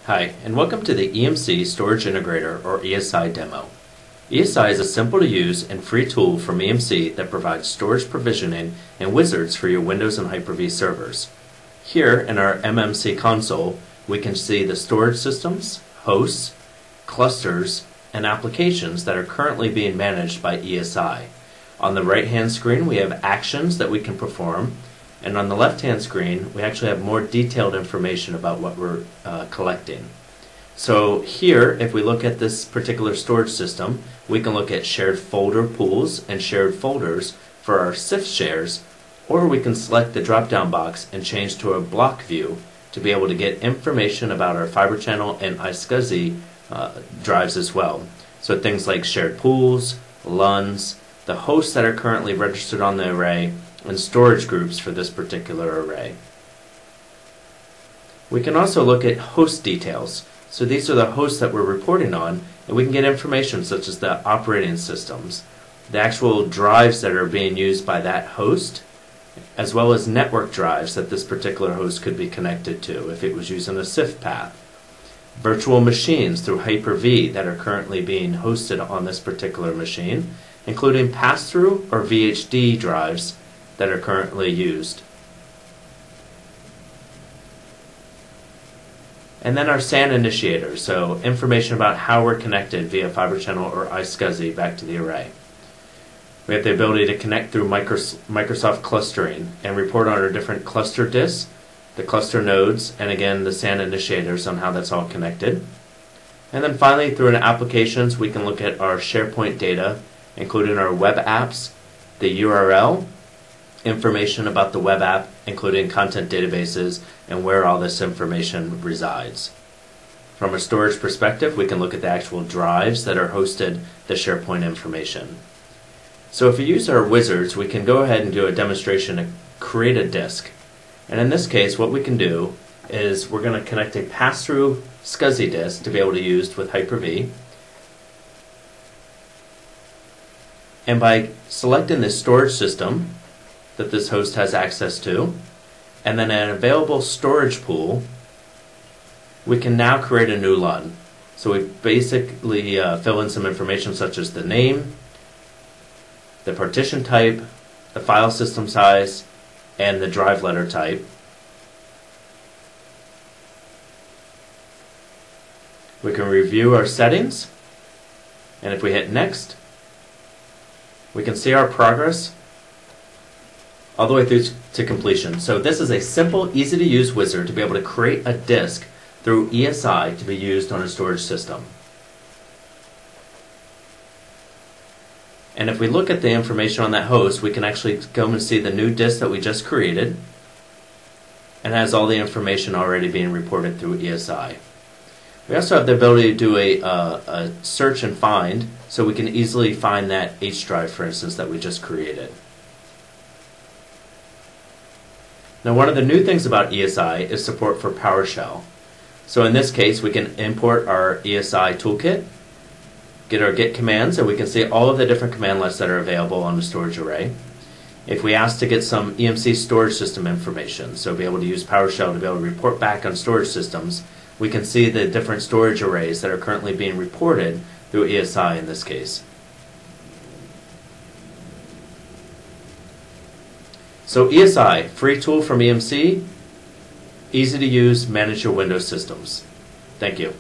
Hi, and welcome to the EMC Storage Integrator or ESI demo. ESI is a simple to use and free tool from EMC that provides storage provisioning and wizards for your Windows and Hyper-V servers. Here in our MMC console, we can see the storage systems, hosts, clusters, and applications that are currently being managed by ESI. On the right-hand screen, we have actions that we can perform, and on the left-hand screen, we actually have more detailed information about what we're collecting. So here, if we look at this particular storage system, we can look at shared folder pools and shared folders for our CIF shares, or we can select the drop-down box and change to a block view to be able to get information about our Fiber Channel and iSCSI drives as well. So things like shared pools, LUNs, the hosts that are currently registered on the array, and storage groups for this particular array. We can also look at host details. So these are the hosts that we're reporting on, and we can get information such as the operating systems, the actual drives that are being used by that host, as well as network drives that this particular host could be connected to if it was using a CIF path. Virtual machines through Hyper-V that are currently being hosted on this particular machine, including pass-through or VHD drives that are currently used. And then our SAN initiators, so information about how we're connected via Fiber Channel or iSCSI back to the array. We have the ability to connect through Microsoft clustering and report on our different cluster disks, the cluster nodes, and again the SAN initiators on how that's all connected. And then finally, through applications, we can look at our SharePoint data, including our web apps, the URL, information about the web app, including content databases, and where all this information resides. From a storage perspective, we can look at the actual drives that are hosted the SharePoint information. So if we use our wizards, we can go ahead and do a demonstration to create a disk. And in this case, what we can do is we're going to connect a pass-through SCSI disk to be able to use with Hyper-V. And by selecting the storage system that this host has access to, and then an available storage pool, we can now create a new LUN. So we basically fill in some information such as the name, the partition type, the file system size, and the drive letter type. We can review our settings, and if we hit next, we can see our progress all the way through to completion. So this is a simple, easy to use wizard to be able to create a disk through ESI to be used on a storage system. And if we look at the information on that host, we can actually go and see the new disk that we just created, and has all the information already being reported through ESI. We also have the ability to do a search and find, so we can easily find that H drive, for instance, that we just created. Now, one of the new things about ESI is support for PowerShell. So in this case, we can import our ESI toolkit, get our git commands, and we can see all of the different command lists that are available on the storage array. If we ask to get some EMC storage system information, so be able to use PowerShell to be able to report back on storage systems, we can see the different storage arrays that are currently being reported through ESI in this case. So ESI, free tool from EMC, easy to use, manage your Windows systems. Thank you.